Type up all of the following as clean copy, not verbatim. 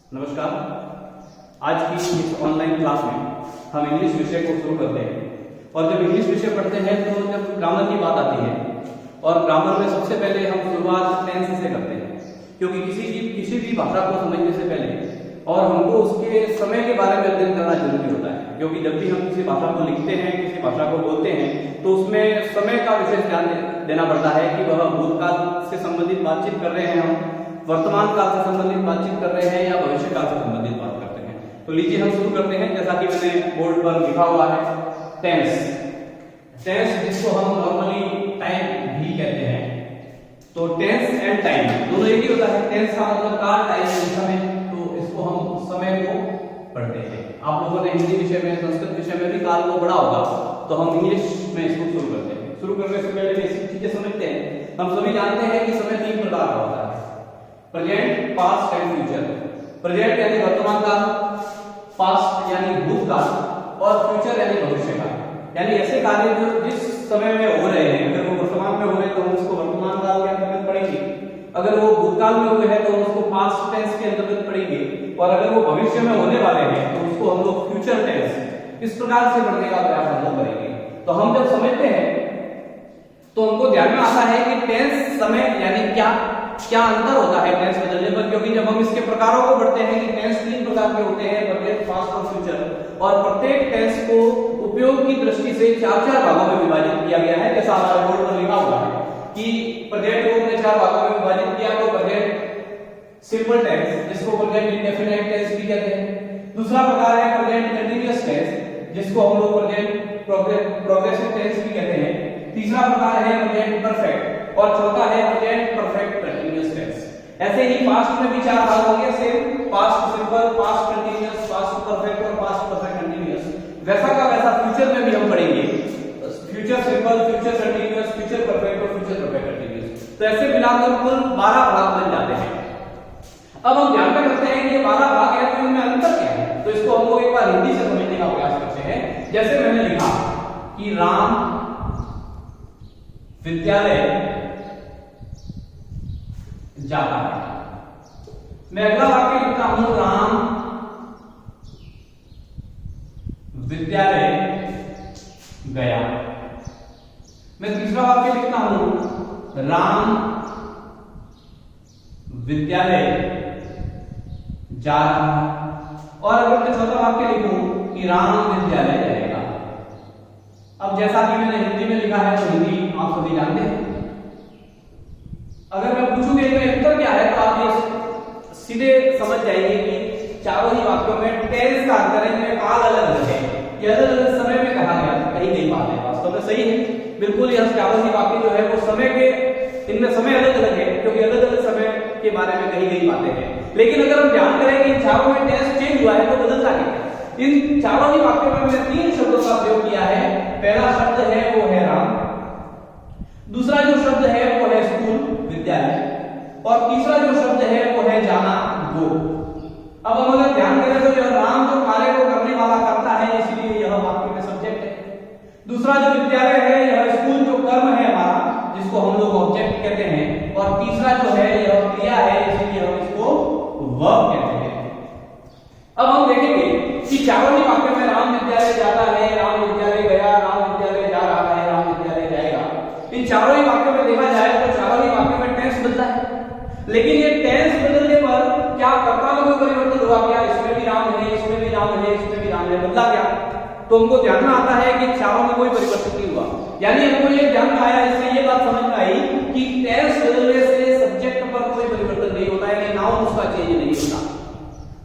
नमस्कार। आज की इस ऑनलाइन क्लास में हम इंग्लिश विषय को शुरू करते हैं। और जब इंग्लिश विषय पढ़ते हैं तो जब ग्रामर की बात आती है और ग्रामर में सबसे पहले हम शुरुआत टेंस से करते हैं, क्योंकि किसी भी भाषा को समझने से पहले और हमको उसके समय के बारे में अध्ययन करना जरूरी होता है। क्योंकि जब भी हम किसी भाषा को लिखते हैं, किसी भाषा को बोलते हैं, तो उसमें समय का विशेष ध्यान देना पड़ता है कि वह भूतकाल से संबंधित बातचीत कर रहे हैं, हम वर्तमान काल से संबंधित बातचीत कर रहे हैं या भविष्य काल से संबंधित बात करते हैं। तो लीजिए हम शुरू करते हैं। जैसा कि मैंने बोर्ड पर लिखा हुआ है टेंस, जिसको हम नॉर्मली टाइम भी कहते हैं। तो टेंस एंड टाइम दोनों एक ही होता है। टेंस का मतलब काल, टाइम समय, तो इसको हम समय को पढ़ते हैं। आप लोगों ने हिंदी विषय में, संस्कृत विषय में भी काल को पढ़ा होगा, तो हम इंग्लिश में इसको शुरू करते हैं। शुरू करने से पहले बेसिक चीजें समझते हैं। हम सभी जानते हैं कि समय 3 प्रकार का होता है: present, past and future. Present यानी वर्तमान काल, पास्ट यानी भूतकाल और फ्यूचर यानी भविष्य काल। यानी ऐसे कार्य जो जिस समय में हो रहे हैं, अगर वो वर्तमान में हो रहे हैं तो हम उसको वर्तमान काल के अंतर्गत पढ़ेंगे। अगर वो भूतकाल में हुए हैं तो हम उसको पास्ट टेंस के अंतर्गत पढ़ेंगे। और अगर वो भविष्य में होने वाले हैं तो उसको हम लोग फ्यूचर टेंस, इस प्रकार से पढ़ने का प्रयास हम लोग करेंगे। तो हम जब समझते हैं तो हमको ध्यान में आता है कि टेंस, समय यानी क्या अंतर होता है टेंस बदलने पर। क्योंकि जब हम इसके प्रकारों को पढ़ते हैं कि टेंस 3 प्रकार के होते हैं: प्रेजेंट, पास्ट और फ्यूचर। और प्रत्येक टेंस को उपयोग की दृष्टि से 4 भागों में विभाजित किया गया है। जैसा हमारे बोर्ड पर लिखा हुआ है कि प्रेजेंट को हमने 4 भागों में विभाजित किया। तो प्रेजेंट सिंपल टेंस, जिसको प्रेजेंट इंडेफिनिट टेंस भी कहते हैं। दूसरा प्रकार है प्रेजेंट कंटीन्यूअस टेंस, जिसको हम लोग प्रेजेंट प्रोग्रेसिव टेंस भी कहते हैं। तीसरा प्रकार है प्रेजेंट परफेक्ट और चौथा है प्रेजेंट परफेक्ट कंटीन्यूअस टेंस। ऐसे ही पास्ट में भी 4 भाग होंगे, same past simple, past continuous, past perfect और पास्ट परफेक्ट कंटीन्यूअस। वैसा का वैसा फ्यूचर में भी हम पढ़ेंगे, future simple, future continuous, future perfect और फ्यूचर परफेक्ट कंटीन्यूअस। तो ऐसे मिलाकर कुल 12 भाग बन जाते हैं। अब हम ध्यान में रखते हैं कि ये 12 भाग है तो इनमें अंतर क्या है। तो इसको हम लोग एक बार हिंदी से समझने का प्रयास करते हैं। जैसे मैंने लिखा कि राम विद्यालय जाता है। मैं अगला वाक्य लिखता हूं राम विद्यालय गया। मैं तीसरा वाक्य लिखता हूं राम विद्यालय जा रहा है। और अगर मैं चौथा वाक्य लिखूं कि राम विद्यालय जाएगा। अब जैसा कि मैंने हिंदी में लिखा है तो हिंदी आप सभी जानते हैं। अगर मैं पूछूंगा इनमें अंतर क्या है तो आप ये सीधे समझ जाएंगे कि चारों ही वाक्यों में टेंस का अंतर है, इनमें काल अलग अलग है। ये अलग अलग समय में कहा गया, कही गई बात है। वास्तव में सही है, बिल्कुल। यह चारों ही वाक्य जो है वो समय के, इनमें समय अलग अलग है क्योंकि अलग अलग समय के बारे में कही गई बातें हैं। लेकिन अगर हम ध्यान करें कि इन चारों में टेंस चेंज हुआ है तो बदलता क्या है। इन चारों ही वाक्यों में मैंने 3 शब्दों का प्रयोग किया है। पहला शब्द है वो है राम, दूसरा जो शब्द है वो है स्कूल, विद्यालय, और तीसरा जो शब्द है वो है जाना, गो। अब हम अगर ध्यान करें तो यह राम जो कार्य को करने वाला करता है, इसलिए यह वाक्य में सब्जेक्ट है। दूसरा जो विद्यालय है, यह स्कूल जो कर्म है हमारा, जिसको हम लोग ऑब्जेक्ट कहते हैं। और तीसरा जो है यह क्रिया है, इसलिए हम इसको वर्ब कहते हैं। अब हम देखेंगे कि चारों ही वाक्यों में राम विद्यालय जाता है, राम विद्यालय गया, राम विद्यालय जा रहा है, राम विद्यालय जाएगा। इन चारों ही वाक्यों में देखा जाए तो चारों ही वाक्यों में टेंस बदला है। लेकिन ये टेंस बदलने पर क्या कर्ता में कोई परिवर्तन हुआ? क्या इसमें भी राम है, इसमें भी राम है, इसमें भी राम है? बदला क्या? तो हमको ध्यान में आता है कि चारों में कोई परिवर्तन नहीं हुआ। यानी हमको ये ध्यान में आया, इससे ये बात समझ में आई कि टेंस बदलने से सब्जेक्ट पर कोई परिवर्तन नहीं होता, यानी नाउन उसका चेंज नहीं होता।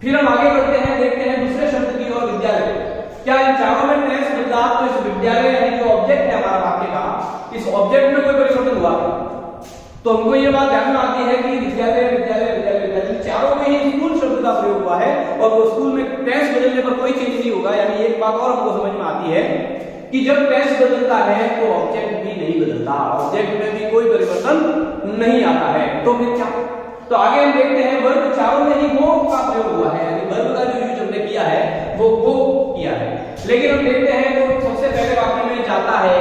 फिर हम आगे बढ़ते हैं, देखते हैं दूसरे शब्द की ओर, विद्यालय। क्या इन चारों में टेंस बदला तो इस विद्यालय यानी जो ऑब्जेक्ट है हमारा वाक्य का, इस ऑब्जेक्ट में कोई परिवर्तन हुआ? तो हमको ये बात ध्यान में आती है कि विद्यालय विद्यालय विद्यालय विद्यालय चारों में ही स्कूल शब्द का प्रयोग हुआ है और वो स्कूल में टेंस बदलने पर कोई चेंज नहीं होगा। यानी एक बात और हमको समझ में आती है कि जब टेंस बदलता है तो ऑब्जेक्ट भी नहीं बदलता, ऑब्जेक्ट में भी कोई परिवर्तन नहीं आता है। तो फिर क्या? तो आगे हम देखते हैं वर्ब चारों में ही वो का प्रयोग हुआ है, यानी वर्ब का जो यूज हमने किया है वो किया है। लेकिन हम देखते हैं तो सबसे पहले वाक्य में जाता है,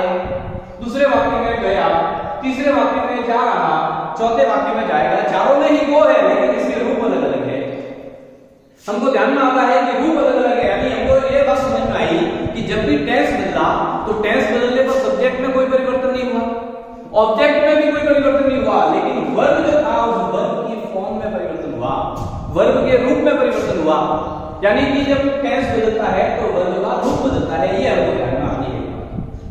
दूसरे वाक्य में गया, तीसरे वाक्य में जा रहा, चौथे वाक्य में जाएगा। चारों में ही वो है लेकिन इसके रूप अलग अलग है। हमको ध्यान में आता है कि रूप अलग अलग है, यानी हमको ये बात समझ में आई कि जब भी टेंस बदला तो टेंस बदलने पर सब्जेक्ट में कोई परिवर्तन नहीं हुआ, ऑब्जेक्ट में भी कोई परिवर्तन नहीं हुआ, लेकिन वर्ब जो था उस वर्ब की फॉर्म में परिवर्तन हुआ, वर्ब के रूप में परिवर्तन हुआ। यानी कि जब टेंस बदलता है तो वर्ब का रूप बदलता है, ये हमको ध्यान में आती है।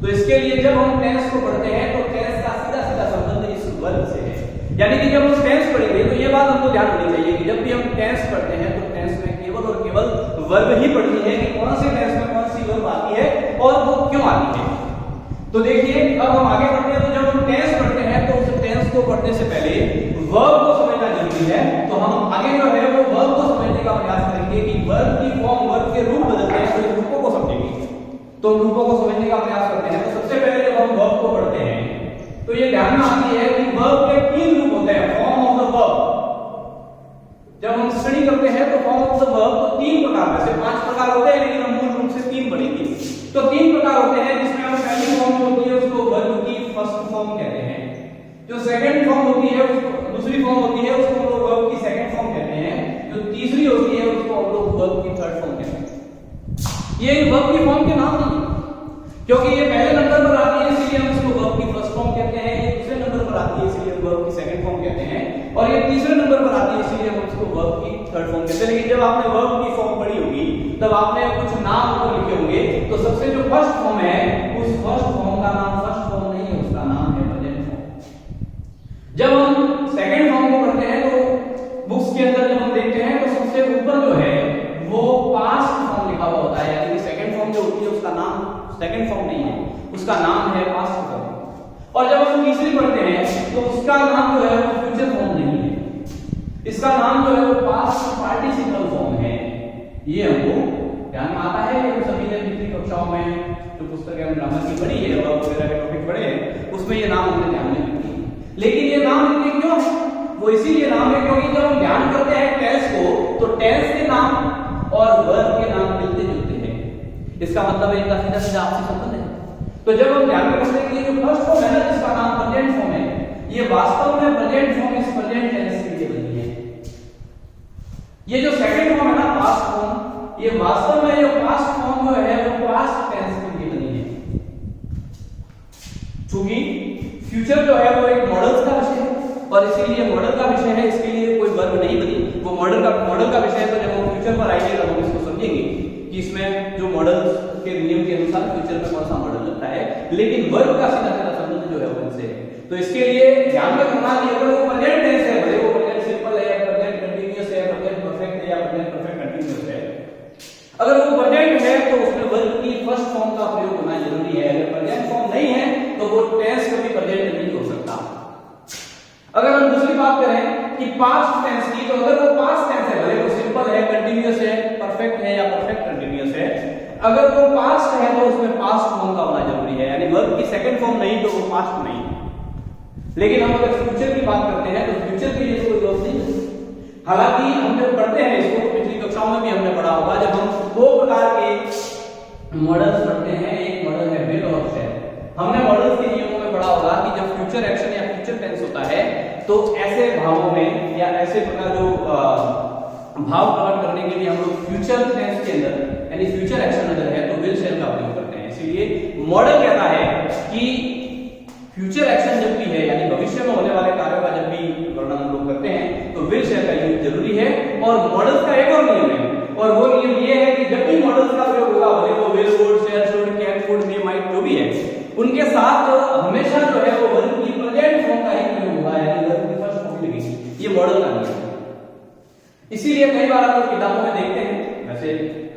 तो इसके लिए जब हम टेंस को पढ़ते हैं तो टेंस का सीधा सीधा संबंध इस वर्ब से है। यानी कि जब हम टेंस पढ़ेंगे तो ये बात हमको ध्यान रखनी चाहिए कि जब भी हम टेंस पढ़ते हैं तो टेंस में केवल और केवल वर्ब ही पढ़नी है कि कौन से टेंस में कौन सी वर्ब आती है और वो क्यों आती है। तो देखिए अब हम आगे बढ़ते हैं, तो जब हम टेंस पढ़ते हैं तो उस टेंस को पढ़ने से पहले वर्ब को समझना जरूरी है। तो हम आगे जो है वो वर्ब को समझने का प्रयास करेंगे कि वर्ब की फॉर्म, वर्ब के रूप बदलते हैं तो रूपों को समझेंगे। तो रूपों को समझने का प्रयास करते हैं। तो सबसे पहले जब हम वर्ब को पढ़ते हैं तो ये ध्यान में आती है कि वर्ब के 3 रूप होते हैं, फॉर्म ऑफ द वर्ब। जब हम स्टडी करते हैं तो फॉर्म ऑफ द वर्ब तो 3 प्रकार में से 5 प्रकार होते हैं, लेकिन हम मूल रूप से 3 पढ़ेंगे। तो 3 प्रकार होते हैं, जिसमें हम पहली फॉर्म जो होती है उसको वर्ब की फर्स्ट फॉर्म कहते हैं। जो सेकंड फॉर्म होती है उसको, दूसरी फॉर्म होती है उसको हम लोग वर्ब की सेकंड फॉर्म कहते हैं। जो तीसरी होती है उसको हम लोग वर्ब की थर्ड फॉर्म कहते हैं। ये वर्ब की फॉर्म के नाम नहीं, क्योंकि ये पहले नंबर पर आती है इसलिए हम इसको वर्ब की फर्स्ट फॉर्म कहते हैं, ये दूसरे नंबर पर आती है इसलिए हम वर्ब की सेकंड फॉर्म कहते हैं, और ये तीसरे नंबर पर आती है इसलिए हम इसको वर्ब की थर्ड फॉर्म कहते हैं। लेकिन जब आपने वर्ब की फॉर्म पढ़ी होगी तब आपने कुछ नाम को लिखे होंगे, तो सबसे जो फर्स्ट फॉर्म है उस फर्स्ट फॉर्म का नाम फर्स्ट फॉर्म नहीं है, उसका नाम है प्रेजेंट फॉर्म। जब हम सेकंड फॉर्म को पढ़ते हैं तो बुक्स के अंदर जब हम देखते हैं तो सबसे ऊपर जो है वो पास्ट फॉर्म लिखा हुआ होता है, यानी कि सेकंड फॉर्म जो होती है उसका नाम सेकंड फॉर्म नहीं है, उसका नाम है पास्ट फॉर्म। और जब हम तीसरी पढ़ते हैं तो उसका नाम जो है वो फ्यूचर फॉर्म नहीं है, इसका नाम जो है वो पास्ट पार्टिसिपल फॉर्म है। ये हमको ध्यान में आता है। हम सभी ने पिछली कक्षाओं में जो पुस्तकें हम ग्रामर की पढ़ी है और वगैरह के टॉपिक पढ़े हैं उसमें ये नाम हमने ध्यान में रखी है। लेकिन ये नाम लिखने क्यों है? वो इसीलिए नाम है क्योंकि जब हम ध्यान करते हैं टेंस को तो टेंस के नाम और वर्ब के नाम मिलते जुलते हैं, इसका मतलब है इनका सीधा सीधा आपसी संबंध है। तो जब हम ध्यान रखते हैं कि ये जो फर्स्ट फॉर्म है ना जिसका नाम प्रेजेंट फॉर्म है, ये वास्तव में प्रेजेंट फॉर्म इस प्रेजेंट टेंस के लिए बनी है। ये जो सेकंड फॉर्म है ना पास्ट फॉर्म, ये वास्तव में ये पास्ट फॉर्म जो है वो पास्ट टेंस के लिए बनी है। चूंकि फ्यूचर जो है वो एक मॉडल्स का विषय है और इसीलिए मॉडल का विषय है, इसके लिए कोई वर्ब नहीं बनी, वो मॉडल का विषय है। तो जब हम फ्यूचर पर आएंगे तब हम इसको समझेंगे कि इसमें जो मॉडल्स के नियम के अनुसार फ्यूचर में कौन सा मॉडल लगता है, लेकिन वर्ब का सीधा सीधा संबंध जो है वो उनसे है। तो इसके लिए ध्यान में रखना कि अगर वो प्रेजेंट टेंस है, भले वो प्रेजेंट सिंपल है, प्रेजेंट कंटीन्यूअस है, प्रेजेंट परफेक्ट है या प्रेजेंट परफेक्ट कंटीन्यूअस है, अगर वो प्रेजेंट है तो उसमें वर्ब की फर्स्ट फॉर्म का प्रयोग होना जरूरी है। अगर प्रेजेंट फॉर्म नहीं है तो वो टेंस कभी प्रेजेंट नहीं हो सकता। अगर हम दूसरी बात करें कि पास्ट टेंस की, तो अगर वो पास्ट टेंस है, भले वो सिंपल है, कंटीन्यूअस है, परफेक्ट है या परफेक्ट कंटीन्यूअस है, अगर वो पास्ट है तो उसमें पास्ट फॉर्म का होना जरूरी है, यानी वर्ब की सेकंड फॉर्म नहीं तो वो पास्ट नहीं। लेकिन हम अगर फ्यूचर की बात करते हैं तो फ्यूचर के लिए कोई वर्ब नहीं है। हालांकि हम जब पढ़ते हैं इसको, पिछली कक्षाओं में भी हमने पढ़ा होगा, जब हम 2 प्रकार के मॉडल्स पढ़ते हैं, एक मॉडल है विल और शैल। हमने मॉडल्स के नियमों में पढ़ा होगा कि जब फ्यूचर एक्शन या फ्यूचर टेंस होता है तो ऐसे भावों में या ऐसे प्रकार जो भाव प्रकट करने के लिए हम लोग फ्यूचर टेंस के अंदर यानी फ्यूचर एक्शन अगर है तो विल शैल का प्रयोग करते हैं। इसीलिए मॉडल कहता है कि फ्यूचर एक्शन जब भी है यानी भविष्य में होने वाले कार्यों का जब भी वर्णन हम लोग करते हैं तो विल शैल का यूज जरूरी है। और मॉडल्स का एक और नियम है, और वो नियम ये है कि जब भी मॉडल्स का प्रयोग होगा, भले वो will would, shall should, can could, may might जो भी है, उनके साथ हमेशा जो है वो वर्ब की प्रेजेंट फॉर्म का ही प्रयोग होगा, यानी वर्ब की फर्स्ट फॉर्म लगेगी। ये मॉडल का नियम है। इसीलिए कई बार आप लोग किताबों में देखते हैं, वैसे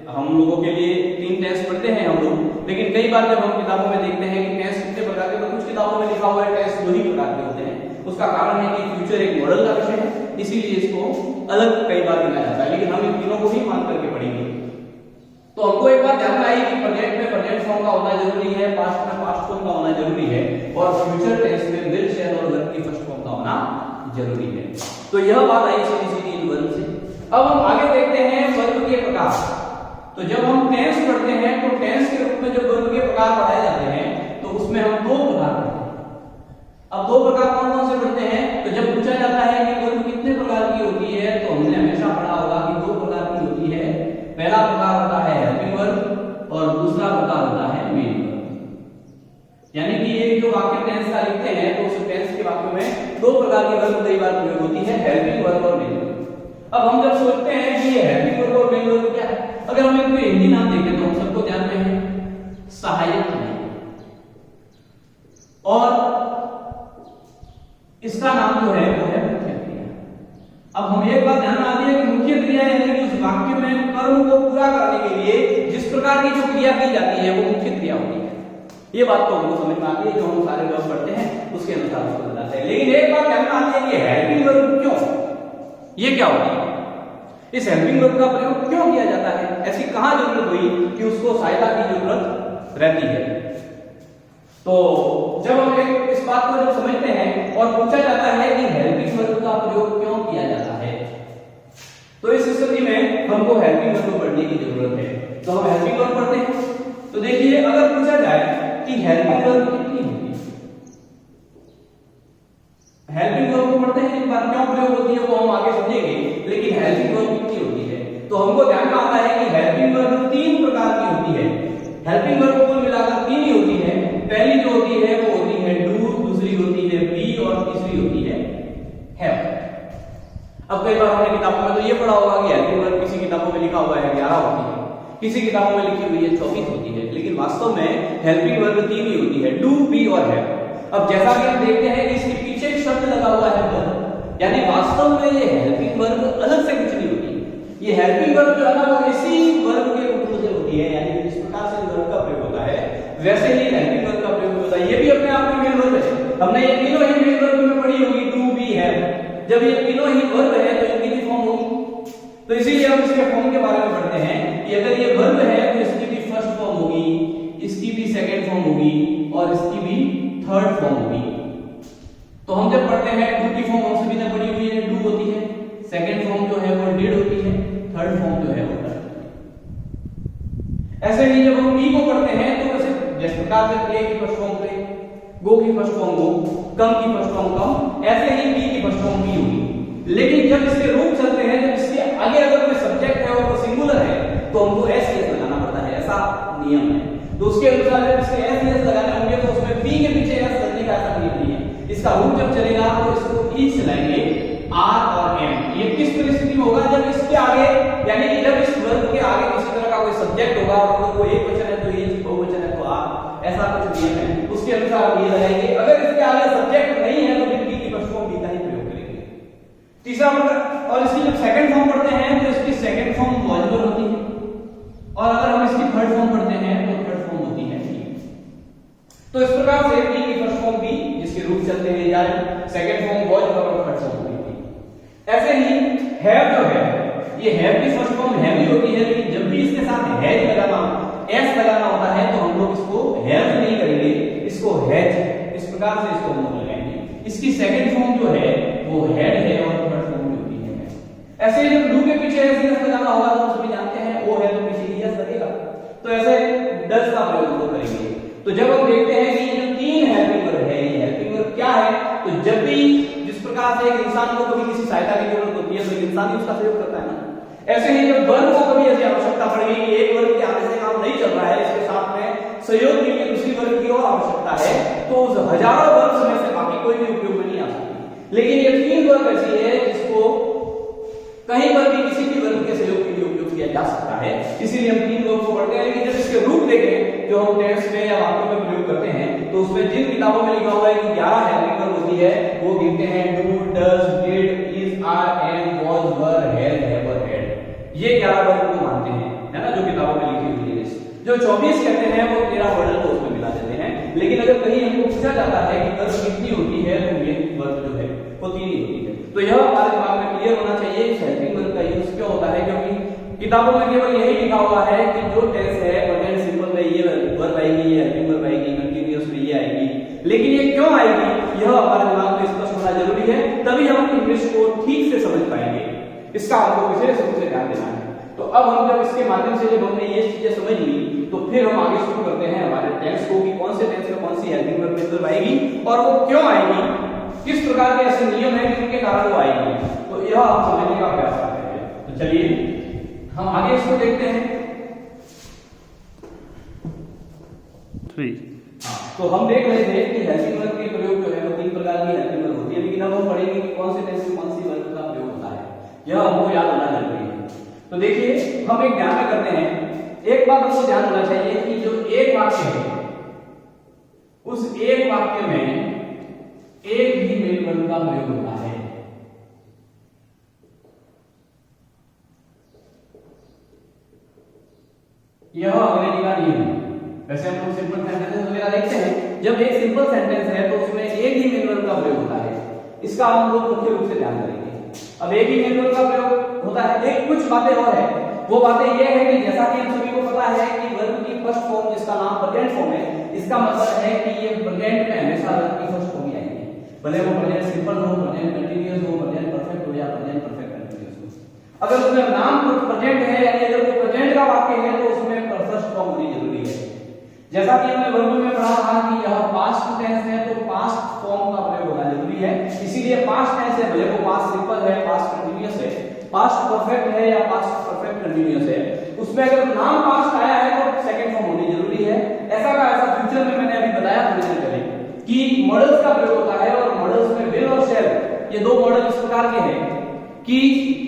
हम लोगों के लिए 3 टेंस पढ़ते हैं हम लोग, लेकिन कई बार जब हम किताबों में देखते हैं कि टेंस कितने प्रकार के, तो कुछ किताबों में लिखा हुआ है टेंस 2 ही प्रकार के होते हैं। उसका कारण है कि फ्यूचर एक मॉडल का विषय है, इसीलिए इसको अलग कई बार गिना जाता है, लेकिन हम इन तीनों को ही मान करके पढ़ेंगे। तो हमको एक बात ध्यान में आई कि प्रेजेंट में प्रेजेंट फॉर्म का होना जरूरी है, पास्ट में पास्ट फॉर्म का होना जरूरी है, और फ्यूचर टेंस में विल शैल और वर्ब की फर्स्ट फॉर्म का होना जरूरी है। तो यह बात आई सीधी इन वर्ब से। अब हम आगे देखते हैं वर्ब के प्रकार। तो जब हम टेंस पढ़ते हैं तो टेंस के रूप में जब वर्ब के प्रकार पढ़ाए जाते हैं तो उसमें हम 2 प्रकार पढ़ते हैं। अब 2 प्रकार कौन कौन से पढ़ते हैं? तो जब पूछा जाता है कि वर्ब कितने प्रकार की होती है तो हमने हमेशा पढ़ा होगा कि 2 प्रकार की होती वाक्य टेंस का लिखते हैं तो उस टेंस के वाक्यों में दो प्रकार की वर्ब कई बार प्रयोग होती है, हेल्पिंग वर्ब और मेन वर्ब। अब हम जब सोचते हैं कि ये हेल्पिंग वर्ब और मेन वर्ब क्या है, अगर हम इनको हिंदी नाम देखें तो हम सबको ध्यान में है सहायक क्रिया, और इसका नाम जो है वो है मुख्य क्रिया। अब हम एक बात ध्यान में आती है कि मुख्य क्रिया यानी कि उस वाक्य में कर्म को पूरा करने के लिए जिस प्रकार की जो क्रिया की जाती है वो मुख्य क्रिया होती है। ये बात तो हमको समझ में आती है, जो हम सारे वर्ब पढ़ते हैं उसके अनुसार उसको बताते हैं। लेकिन एक बात ध्यान में आती है कि हेल्पिंग वर्ब क्यों, ये क्या होती है, इस हेल्पिंग वर्ब का प्रयोग क्यों किया जाता है, ऐसी कहां जरूरत हुई कि उसको सहायता की जरूरत रहती है। तो जब हम इस बात को जब समझते हैं और पूछा जाता है कि हेल्पिंग वर्ब का प्रयोग क्यों किया जाता है, तो इस स्थिति में हमको हेल्पिंग वर्ब पढ़ने की जरूरत है। तो हम हेल्पिंग वर्ब पढ़ते हैं। तो देखिए, अगर पूछा जाए कि हेल्पिंग वर्ब कितनी होती है, हेल्पिंग वर्ब को पढ़ते हैं, एक बार क्यों प्रयोग होती है वो हम आगे समझेंगे, लेकिन हेल्पिंग वर्ब कितनी होती है तो हमको ध्यान में आता है कि हेल्पिंग वर्ब तीन प्रकार की होती है। हेल्पिंग वर्ब कुल मिलाकर तीन ही होती है। पहली जो होती है वो होती है डू, दूसरी होती है बी और तीसरी होती है हैव। अब कई बार हमने किताबों में तो ये पढ़ा होगा कि हेल्पिंग वर्ब किसी किताबों में लिखा हुआ है 11 होती है, किसी किताबों में लिखी हुई है 24 होती है, लेकिन वास्तव में हेल्पिंग वर्ब तीन ही होती है, डू, बी और हैव। अब जैसा कि हम देखते हैं कि इसके पीछे एक शब्द लगा हुआ है वर्ब, यानी वास्तव में ये हेल्पिंग वर्ब अलग से कुछ नहीं होती। ये हेल्पिंग वर्ब जो है ना वो इसी वर्ब के रूप में होती है, यानी जिस प्रकार से वर्ब का प्रयोग होता है वैसे ही हेल्पिंग वर्ब का प्रयोग होता है। ये भी अपने आप में मेन वर्ब है, हमने ये तीनों ही मेन वर्ब में पढ़ी होगी, डू, बी, हैव। जब ये तीनों ही वर्ब है तो इनकी भी फॉर्म होगी, तो इसीलिए हम इसके फॉर्म के बारे में पढ़ते हैं कि अगर ये वर्ब है तो इसकी भी फर्स्ट फॉर्म होगी, इसकी भी सेकंड फॉर्म होगी और इसकी भी थर्ड फॉर्म होगी। तो हम जब पढ़ते हैं डू की फॉर्म हम सभी ने पढ़ी हुई है, डू होती है, सेकंड फॉर्म जो है वो डिड होती है, थर्ड फॉर्म जो है वो डन। ऐसे ही जब हम बी को पढ़ते हैं तो जिस प्रकार से प्ले की फर्स्ट फॉर्म प्ले, गो की फर्स्ट फॉर्म गो, कम की फर्स्ट फॉर्म कम, ऐसे ही बी की फर्स्ट फॉर्म बी होगी। लेकिन जब इसके रूप चलते हैं, जब इसके आगे अगर कोई सब्जेक्ट है और वो सिंगुलर है तो हमको एस लगाना पड़ता है, ऐसा नियम है। तो उसके अनुसार जब इसके एस लगाने होंगे तो उसमें बी के पीछे एस लगने का ऐसा नियम नहीं है। इसका रूप जब चलेगा तो इसको ई चलाएंगे, आर और एम। ये किस परिस्थिति में होगा, जब इसके आगे यानी कि जब इस वर्ब के आगे किसी तरह का कोई सब्जेक्ट होगा और अगर वो एक वचन है तो ये, बहुवचन है तो आर, ऐसा कुछ नियम है, उसके अनुसार हम ये लगाएंगे। अगर इसके आगे सब्जेक्ट नहीं है तो फिर बी की फर्स्ट फॉर्म बी का ही प्रयोग करेंगे। तीसरा मतलब, और इसकी जब सेकंड फॉर्म पढ़ते हैं तो इसकी सेकंड फॉर्म मौजूद होती है, और अगर हम इसकी थर्ड फॉर्म पढ़ते हैं तो थर्ड फॉर्म होती है बी। तो इस प्रकार से बी की फर्स्ट फॉर्म बी, जिसके रूप चलते हैं या सेकंड फॉर्म मौजूद और थर्ड फॉर्म होती है। ऐसे ही हैव जो है, ये हैव की फर्स्ट फॉर्म हैव ही होती है, लेकिन जब भी इसके साथ हैज लगाना, एस लगाना होता है तो हम लोग इसको हैव नहीं करेंगे, इसको हैज, इस प्रकार से इसको हम लगाएंगे। इसकी सेकंड फॉर्म जो है वो हैड है और थर्ड फॉर्म होती है। ऐसे ही जब डू के पीछे एस लगाना होगा तो हम सभी जानते हैं ओ है तो पीछे एस लगेगा, तो ऐसे डज का प्रयोग हम करेंगे। तो जब हम देखते हैं कि जो तीन हेल्पिंग वर्ब है, ये हेल्पिंग वर्ब क्या है, तो जब भी जिस प्रकार से एक इंसान को कभी किसी सहायता की जरूरत होती है तो इंसान ही उसका प्रयोग करता है ना, ऐसे ही जब वर्ब को कभी ऐसी आवश्यकता पड़ेगी कि एक वर्ब के आने से काम नहीं चल रहा है, इसके साथ में सहयोग के लिए दूसरी वर्ब की और आवश्यकता है, तो उस हजारों वर्ब्स में से बाकी कोई भी उपयोग में नहीं आ सकती। लेकिन ये तीन वर्ब ऐसी है जिसको कहीं पर भी किसी भी वर्ब के सहयोग के लिए उपयोग किया जा सकता है, इसीलिए हम तीन वर्ब को पढ़ते हैं। लेकिन जब इसके रूप देखें जो हम टेक्स्ट में या वाक्यों में प्रयोग करते हैं तो उसमें जिन किताबों में लिखा हुआ है कि 11 हेल्पिंग वर्ब होती है वो गिनते हैं do, does, did, is, are, am, was, were, has, have, had, ये 11 वर्ब को मानते हैं, है ना, जो किताबों में लिखी हुई है। जो 24 कहते हैं वो 13 वर्ड को उसमें मिला देते हैं। लेकिन अगर कहीं हमको पूछा जाता है कि वर्ब कितनी होती है तो ये वर्ब जो है वो 3 ही होती है। तो यह हमारे दिमाग में क्लियर होना चाहिए कि हेल्पिंग वर्ब का यूज क्यों होता है, क्योंकि किताबों में केवल यही लिखा हुआ है कि जो टेंस है प्रेजेंट सिंपल में ये वर्ब आएगी, ये हेल्पिंग वर्ब आएगी, कंटीन्यूअस में ये आएगी, लेकिन ये क्यों आएगी यह हमारे दिमाग में स्पष्ट होना जरूरी है, तभी हम इंग्लिश को ठीक से समझ पाएंगे। इसका हमको विशेष रूप से ध्यान देना है। तो अब हम जब इसके माध्यम से जब हमने ये चीजें समझ ली तो फिर हम आगे शुरू करते हैं हमारे टेंस को कि कौन से टेंस में कौन सी हेल्पिंग वर्ब आएगी और वो क्यों आएगी, किस प्रकार के ऐसे नियम है जिनके कारण वो आएगी। तो यह आप समझने का प्रयास करते हैं। तो चलिए हम आगे इसको देखते हैं। 3 तो हम देख रहे थे कि हेल्पिंग वर्ब के प्रयोग जो है वो 3 प्रकार की हेल्पिंग वर्ब होती है, लेकिन अब हम पढ़ेंगे कि कौन से टेंस में कौन सी वर्ब का प्रयोग होता है, यह हमको याद होना जरूरी है। तो देखिए हम एक ध्यान में करते हैं, एक बात हमको ध्यान होना चाहिए कि जो एक वाक्य है उस एक वाक्य में एक ही मेन वर्ब का प्रयोग होता है। यह अंग्रेजी का नियम है। वैसे हम लोग सिंपल सेंटेंसेस वगैरह देखते हैं, जब एक सिंपल सेंटेंस है तो उसमें एक ही मेन वर्ब का प्रयोग होता है। इसका हम लोग मुख्य रूप से ध्यान करेंगे। अब एक ही मेन वर्ब का प्रयोग होता है। एक कुछ बातें और है, वो बातें ये है कि जैसा कि हम सभी को पता है कि वर्ब की फर्स्ट फॉर्म जिसका नाम प्रेजेंट फॉर्म है, इसका मतलब है कि ये प्रेजेंट में हमेशा वर्ब की फर्स्ट फॉर्म ही आएगी, भले वो प्रेजेंट सिंपल हो, प्रेजेंट कंटीन्यूअस हो, प्रेजेंट परफेक्ट हो या प्रेजेंट परफेक्ट कंटीन्यूअस हो। अगर उसमें नाम प्रेजेंट है यानी अगर वो प्रेजेंट का वाक्य है तो उसमें फर्स्ट फॉर्म होनी जरूरी है। जैसा कि हमने वर्ब में पढ़ा था कि यह पास्ट टेंस है तो पास्ट फॉर्म का प्रयोग होना जरूरी है। इसीलिए पास्ट टेंस है, भले वो पास्ट सिंपल है, पास्ट कंटीन्यूअस है, पास्ट परफेक्ट है या पास्ट परफेक्ट कंटीन्यूअस है, उसमें अगर नाम पास्ट आया है तो सेकंड फॉर्म होनी जरूरी है। ऐसा का ऐसा फ्यूचर में मैंने अभी बताया थोड़ी देर पहले कि मॉडल्स का प्रयोग होता है, और मॉडल्स में विल और शैल, ये दो मॉडल इस प्रकार के हैं कि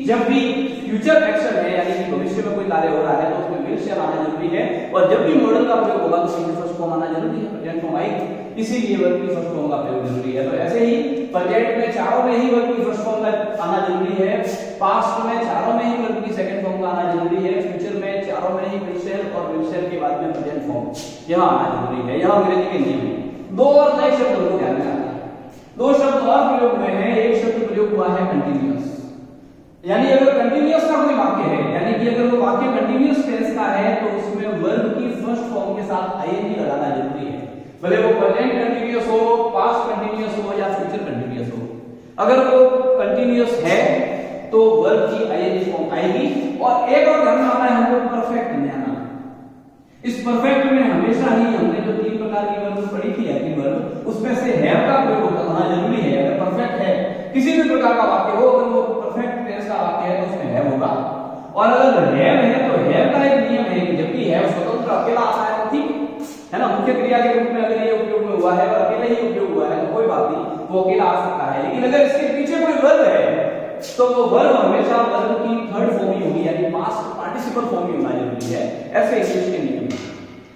जब भी फ्यूचर एक्शन है यानी कि भविष्य में कोई कार्य हो रहा है तो उसमें विल शैल आना जरूरी है, और जब भी मॉडल का प्रयोग होगा तो उसमें फर्स्ट फॉर्म आना जरूरी है, प्रेजेंट फॉर्म आएगी, इसीलिए वर्ब की फर्स्ट फॉर्म का प्रयोग जरूरी है। तो ऐसे ही प्रेजेंट में चारों में ही वर्ब की फर्स्ट फॉर्म का आना जरूरी है, पास्ट में चारों में ही वर्ब की सेकंड फॉर्म का आना जरूरी है, फ्यूचर में चारों में ही विल शैल और विल शैल के बाद में प्रेजेंट फॉर्म यह आना जरूरी है। यह अंग्रेजी के नियम है। दो और नए शब्द को ध्यान में रखना है, दो शब्द और प्रयोग हुए हैं। एक शब्द प्रयोग हुआ है कंटीन्यूअस, यानी अगर कंटीन्यूअस का कोई वाक्य है, यानी कि अगर वो वाक्य कंटीन्यूअस टेंस का है तो उसमें वर्ब की फर्स्ट फॉर्म के साथ आईएनजी लगाना जरूरी है, भले वो प्रेजेंट कंटीन्यूअस हो, पास्ट कंटीन्यूअस हो या फ्यूचर कंटीन्यूअस हो। अगर वो कंटीन्यूअस है तो वर्ब की आईएनजी फॉर्म आएगी। और एक और ध्यान रखना है हमको, परफेक्ट नहीं आना। इस परफेक्ट में हमेशा ही हमने जो 3 प्रकार की वर्ब पढ़ी थी एक्टिव वर्ब, उसमें से हैव का प्रयोग होना जरूरी है। अगर परफेक्ट है किसी भी प्रकार का वाक्य हो, अगर वो परफेक्ट टेंस का वाक्य है तो उसमें हैव होगा। और अगर हैव है तो हैव का एक नियम है कि जब भी हैव स्वतंत्र अकेला आता है तो ठीक है ना, मुख्य क्रिया के रूप में अगर ये उपयोग में हुआ है और अकेले ही उपयोग हुआ है तो कोई बात नहीं, वो अकेला आ सकता है। लेकिन अगर इसके पीछे कोई वर्ब है तो वो वर्ब हमेशा वर्ब की थर्ड फॉर्म ही होगी, यानी पास्ट पार्टिसिपल फॉर्म ही होना जरूरी है। ऐसे इंग्लिश के नियम हैं।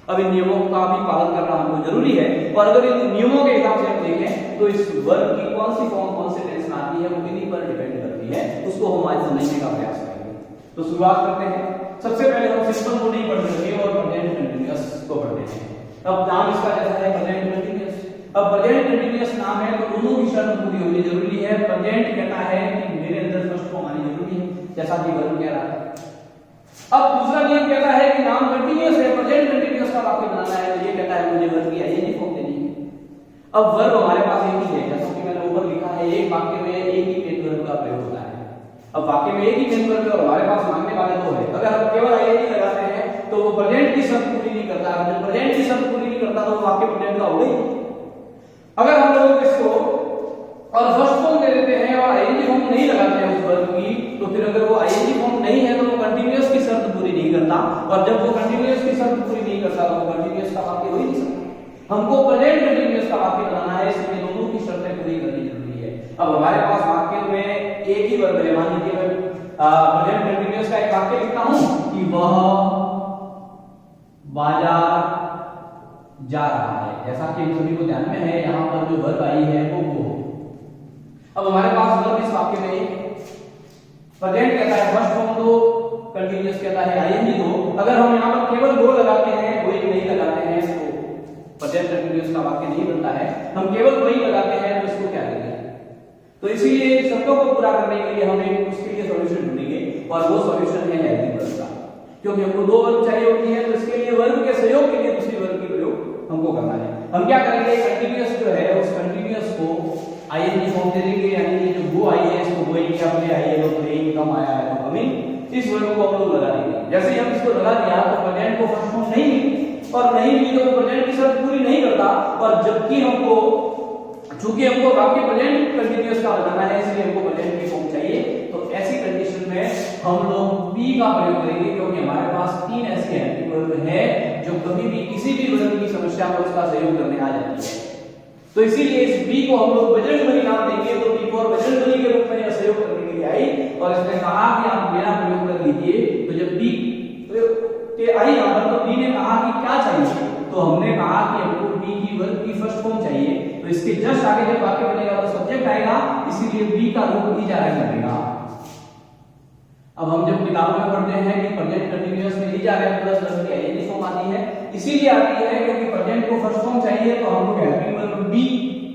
अब इन नियमों का भी पालन करना हमको जरूरी है, और अगर इन नियमों के हिसाब से हम देखें तो इस वर्ब की कौन सी फॉर्म कौन से टेंस में आती है वो किन्हीं पर डिपेंड करती है, उसको हम आज समझने का प्रयास करेंगे। तो शुरुआत करते हैं। सबसे पहले हम सिंपल को नहीं पढ़ रहे और प्रेजेंट कंटीन्यूअस को पढ़ते हैं। अब नाम इसका जैसा है प्रेजेंट कंटीन्यूअस। अब प्रेजेंट कंटीन्यूअस नाम है तो दोनों की शर्त पूरी होनी जरूरी है। प्रेजेंट कहता है कि मेरे अंदर फर्स्ट फॉर्म आनी जरूरी है, जैसा कि वर्ब कह रहा है। अब दूसरा नियम कहता है कि नाम कंटीन्यूअस है, प्रेजेंट कंटीन्यूअस का वाक्य बनाना है, तो ये कहता है मुझे वर्ब की आईएनजी फॉर्म देनी है। अब वर्ब हमारे पास एक ही है, जैसा कि मैंने ऊपर लिखा है, एक वाक्य में एक ही मेन वर्ब का प्रयोग होता है। अब वाक्य में एक ही मेन वर्ब है और हमारे पास मांगने वाले दो है। अगर हम केवल आईएनजी लगाते हैं तो वो प्रेजेंट की शर्त पूरी नहीं करता, जब प्रेजेंट की शर्त पूरी नहीं करता तो वो वाक्य प्रेजेंट का हो गई। अगर हम लोग इसको और फर्स्ट फॉर्म दे देते हैं और आईएनजी फॉर्म नहीं लगाते हैं उस वर्ब की, तो फिर अगर वो आईएनजी फॉर्म नहीं है तो वो कंटीन्यूअस की शर्त पूरी नहीं करता, और जब वो कंटीन्यूअस की शर्त पूरी नहीं करता तो वो कंटीन्यूअस का वाक्य हो ही नहीं सकता। हमको प्रेजेंट कंटीन्यूअस का वाक्य बनाना है, इसलिए दोनों की शर्तें पूरी करनी जरूरी है। अब हमारे पास वाक्य में एक ही वर्ब है, मान लीजिए मैं प्रेजेंट कंटीन्यूअस का एक वाक्य लिखता हूं कि वह बाजार जा रहा है, जैसा कि हम सभी को ध्यान में है यहां पर जो वर्ब आई है वो। अब हमारे पास वर्ब इस वाक्य में प्रेजेंट कहता है फर्स्ट फॉर्म दो, कंटीन्यूअस कहता है आईएनजी दो। अगर हम यहां पर केवल दो लगाते हैं, कोई नहीं लगाते हैं तो प्रेजेंट कंटीन्यूअस का वाक्य नहीं बनता है। हम केवल वही लगाते हैं तो इसको क्या करेंगे? तो इसीलिए शर्तों को पूरा करने के लिए हम एक उसके लिए सॉल्यूशन ढूंढेंगे, और वो सॉल्यूशन है हेल्पिंग वर्ब का। क्योंकि हमको दो वर्ब चाहिए होती है तो इसके लिए वर्ब के सहयोग के लिए दूसरी वर्ब की प्रयोग हमको करना है। हम क्या करेंगे, कंटीन्यूअस जो है उस कंटीन्यूअस को आईएनजी फॉर्म दे देंगे, यानी ये जो वो आई है इसको गोइंग क्या प्ले आई है, तो प्लेइंग कम आया है तो कमिंग, इस वर्ब को हम लोग लगा देंगे। जैसे ही हम इसको लगा दिया तो प्रेजेंट को फर्स्ट फॉर्म नहीं मिली, और नहीं मिली तो वो प्रेजेंट की शर्त पूरी नहीं करता। और जबकि हमको चूंकि हमको वाक्य प्रेजेंट कंटीन्यूअस का बनाना है, इसलिए हमको प्रेजेंट की फॉर्म चाहिए, तो ऐसी कंडीशन में हम लोग बी का प्रयोग करेंगे, क्योंकि हमारे पास 3 ऐसे हेल्पिंग वर्ब है जो कभी भी किसी भी वर्ग की समस्या में उसका सहयोग करने आ जाती है। तो इसीलिए इस बी को हम लोग बजरंगबली नाम देंगे। तो बी को बजरंगबली के रूप में यह सहयोग करने के लिए आई और इसने कहा कि आप मेरा प्रयोग कर लीजिए। तो जब बी के आई यहाँ पर, तो बी ने कहा कि क्या चाहिए, तो हमने कहा कि हमको बी की वर्ग की फर्स्ट फॉर्म चाहिए। तो इसके जस्ट आगे जब वाक्य बनेगा तो सब्जेक्ट आएगा, इसीलिए बी का रूप इज आरएस बनेगा। अब हम जब किताबों में पढ़ते हैं कि प्रेजेंट कंटीन्यूअस में इज आरएस प्लस वर्ब की आईएनजी फॉर्म आती है, इसीलिए आती है क्योंकि प्रेजेंट को फर्स्ट फॉर्म चाहिए, तो हम लोग हेल्पिंग वर्ब बी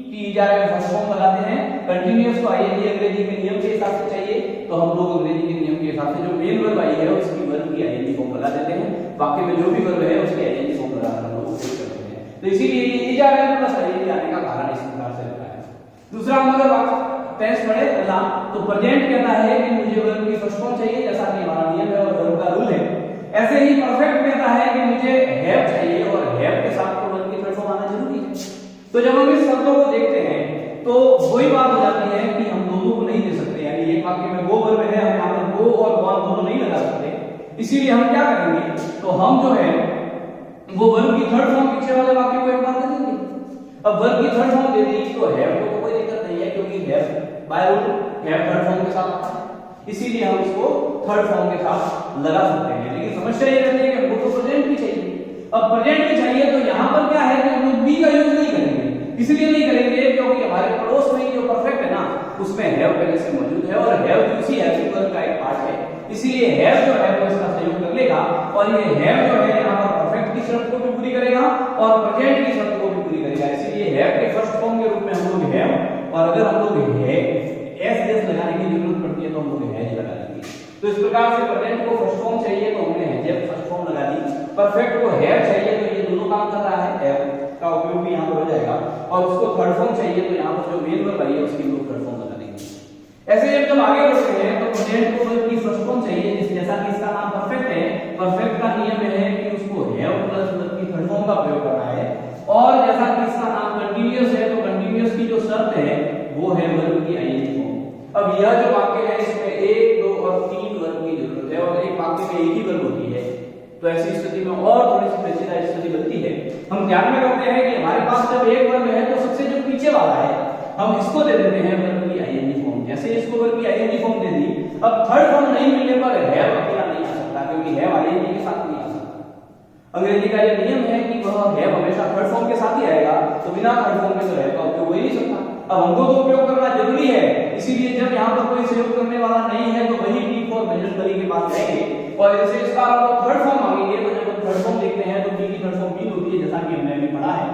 की इज आरएस फर्स्ट फॉर्म लगाते हैं। कंटीन्यूअस को आईएनजी अंग्रेजी के नियम के हिसाब से चाहिए, तो हम लोग अंग्रेजी के नियम के हिसाब से जो मेन वर्ब आई है उसकी वर्ब की आईएनजी फॉर्म लगा देते हैं। वाक्य में जो भी वर्ब है उसकी आईएनजी फॉर्म लगाकर हम लोग उपयोग करते हैं। तो इसीलिए ये इज आरएस प्लस आईएनजी आने का कारण इस प्रकार से होता है। दूसरा हम अगर टेंस पढ़े पहला, तो प्रेजेंट कहता है कि मुझे वर्ब की फर्स्ट फॉर्म चाहिए, जैसा कि हमारा नियम है और वर्ब का रूल है। ऐसे ही परफेक्ट कहता है कि मुझे हैव चाहिए और हैव के साथ तो वर्ब की फर्स्ट फॉर्म आना जरूरी है। तो जब हम इस शब्दों को देखते हैं तो वही बात हो जाती है कि हम दोनों को नहीं दे सकते, यानी एक वाक्य में गो वर्ब है, हम यहाँ पर गो और गॉन दोनों नहीं लगा सकते। इसीलिए हम क्या करेंगे, तो हम जो है वो वर्ब की थर्ड फॉर्म पीछे वाले वाक्य को एक बार दे देंगे। अब वर्ब की थर्ड फॉर्म दे दी तो हैव को तो कोई दिक्कत नहीं है, क्योंकि have by rule have third form के साथ आता है, इसीलिए हम इसको थर्ड फॉर्म के साथ लगा सकते हैं। लेकिन समस्या ये रहती है कि हमको तो प्रेजेंट भी चाहिए। अब प्रेजेंट भी चाहिए तो यहाँ पर क्या है कि हम लोग बी का यूज नहीं करेंगे। इसलिए नहीं करेंगे क्योंकि हमारे पड़ोस में जो परफेक्ट है ना उसमें हैव पहले से मौजूद है और हैव उसी हेल्पिंग वर्ब का एक पार्ट है, इसीलिए हैव जो है वो इसका सहयोग कर लेगा और ये हैव जो है यहाँ पर परफेक्ट की शर्त को भी पूरी करेगा और प्रेजेंट की शर्त को भी पूरी करेगा। इसीलिए हैव के फर्स्ट फॉर्म के रूप में हम लोग हैव, और अगर हम लोग है एस एस लगाने की जरूरत पड़ती है तो हम लोग हैज लगा देंगे। तो इस प्रकार से प्रेजेंट को फर्स्ट फॉर्म चाहिए तो हमने हैज फर्स्ट फॉर्म लगा दी, परफेक्ट को हैव चाहिए तो ये दोनों काम कर रहा है, हैव का उपयोग भी यहाँ पर हो जाएगा, और उसको थर्ड फॉर्म चाहिए तो यहाँ पर जो मेन वर्ब आई है उसकी लोग थर्ड फॉर्म लगा देंगे। ऐसे जब आगे बढ़ते हैं तो प्रेजेंट को वर्ब की फर्स्ट फॉर्म चाहिए, जैसा कि इसका नाम परफेक्ट है, परफेक्ट का नियम है कि उसको हैव प्लस वर्ब की थर्ड फॉर्म का प्रयोग करना है, और जैसा कि इसका नाम कंटीन्यूअस है तो कंटीन्यूअस की जो शर्त है वो है वर्ब की आईएनजी फॉर्म। अब यह जो वाक्य है इसमें 1, 2 और 3 वर्ब की जरूरत है और एक वाक्य में एक ही वर्ब होती है, तो ऐसी स्थिति में और थोड़ी सी पेचीदा स्थिति बनती है। हम ध्यान में रखते हैं कि हमारे पास जब एक वर्ब है तो सबसे जो पीछे वाला है हम इसको दे देते हैं वर्ब की आईएनजी फॉर्म। जैसे इसको वर्ब की आईएनजी फॉर्म दे दी, अब थर्ड फॉर्म नहीं मिलने पर हैव अकेला नहीं आ सकता, क्योंकि हैव आईएनजी के साथ नहीं आ सकता। अंग्रेजी का ये नियम है कि वह हैव हमेशा थर्ड फॉर्म के साथ ही आएगा, तो बिना थर्ड फॉर्म के तो हैव का उपयोग हो ही नहीं सकता। अब हमको तो उपयोग करना जरूरी है, इसीलिए जब यहाँ पर कोई सहयोग करने वाला नहीं है तो वही बी फॉर बजरंगबली के पास जाएंगे और जैसे इसका आपको थर्ड फॉर्म मांगेंगे तो जब हम थर्ड फॉर्म देखते हैं तो बी की थर्ड फॉर्म बी होती है, जैसा कि हमने अभी पढ़ा है।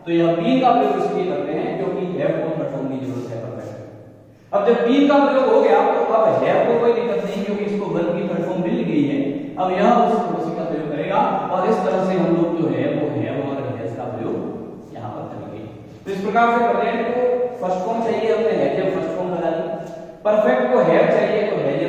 तो यह बी का प्रयोग इसलिए करते हैं क्योंकि हैव को थर्ड फॉर्म की जरूरत है परफेक्ट। अब जब बी का प्रयोग हो गया तो अब हैव को कोई दिक्कत नहीं, क्योंकि इसको वर्ब की थर्ड फॉर्म मिल गई है। अब यह उसी का प्रयोग करेगा और इस तरह से हम लोग जो है वो हैव और हैज का प्रयोग यहाँ पर करेंगे। तो इस प्रकार से प्रेजेंट को फर्स्ट फॉर्म चाहिए, हमने हैज फर्स्ट फॉर्म लगा दी। परफेक्ट को हैव चाहिए तो हैज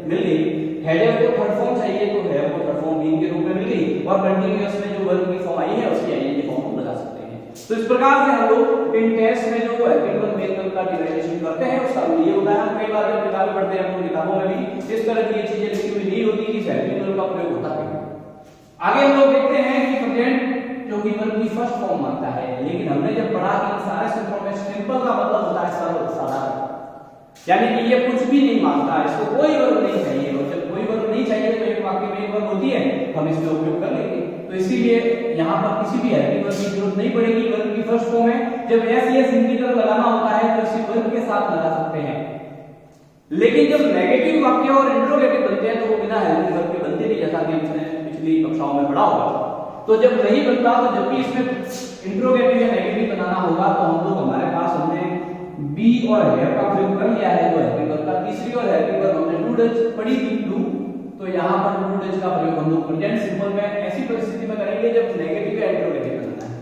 मिल गई, हैज को थर्ड फॉर्म चाहिए तो हैव को थर्ड फॉर्म बीइंग के रूप में मिल गई, और कंटीन्यूअस में जो वर्ब की फॉर्म आई है उसकी आईएनजी फॉर्म हम लगा सकते हैं। तो इस प्रकार से हम लोग इन टेस्ट में जो हेल्पिंग वर्ब मेन वर्ब का डिराइवेशन करते हैं उसका ये होता है। हम कई बार जब किताबें पढ़ते हैं तो किताबों में भी इस तरह की चीजें लिखी हुई नहीं होती कि हेल्पिंग वर्ब का प्रयोग होता है। आगे हम लोग देखते हैं कि प्रेजेंट जो कि वर्ब की फर्स्ट फॉर्म मानता है, लेकिन हमने जब पढ़ा कि सारे सूत्रों में सिंपल का मतलब होता है सरल साधारण, यानी कि ये कुछ भी नहीं मानता, इसको कोई वर्ब नहीं चाहिए, और जब कोई वर्ब नहीं चाहिए तो एक वाक्य में एक वर्ब होती है, हम इसका उपयोग कर लेंगे। तो इसीलिए यहाँ पर किसी भी हेल्पिंग वर्ब की जरूरत नहीं पड़ेगी। वर्ब की फर्स्ट फॉर्म है, जब एस एस इनकी तरफ लगाना होता है तो इसी वर्ब के साथ लगा सकते हैं, लेकिन जब नेगेटिव वाक्य और इंट्रोगेटिव बनते हैं तो वो बिना हेल्पिंग वर्ब के बनते नहीं, जैसा कि हमने पिछली कक्षाओं में पढ़ा होगा। तो जब नहीं बनता तो जब भी इसमें इंट्रोगेटिव या नेगेटिव बनाना होगा तो हम लोग हमारे पास हमने बी और हैव का प्रयोग कर लिया है, तो हेल्पिंग वर्ब का तीसरी और हेल्पिंग वर्ब हमने टू डज पढ़ी थी टू, तो यहाँ पर टू डज का प्रयोग हम लोग प्रेजेंट सिंपल में ऐसी परिस्थिति में करेंगे जब नेगेटिव या इंट्रोगेटिव बनाना है।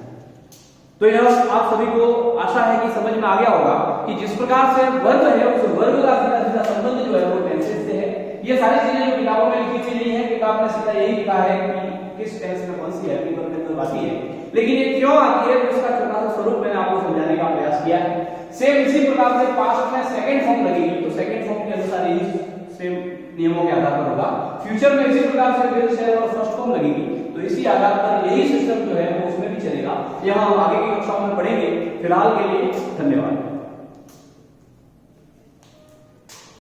तो यह आप सभी को आशा है कि समझ में आ गया होगा कि जिस प्रकार से वर्ब है उस वर्ब का सीधा सीधा संबंध जो है वो टेंसेस से है। ये सारी चीजें जो किताबों में लिखी हुई नहीं है, किताब में सीधा यही लिखा है कि किस टेंस में कौन सी हेल्पिंग वर्ब में आती है, लेकिन ये क्यों आती है तो इसका छोटा सा स्वरूप मैंने आपको समझाने का प्रयास किया है। सेम इसी प्रकार से पास्ट में सेकंड फॉर्म लगेगी तो सेकंड फॉर्म के अनुसार यही सेम नियमों के आधार पर होगा। फ्यूचर में इसी प्रकार से बेल शेयर और फर्स्ट फॉर्म लगेगी, तो इसी आधार पर यही सिस्टम जो है वो उसमें भी चलेगा। ये हम आगे की कक्षाओं में पढ़ेंगे। फिलहाल के लिए धन्यवाद।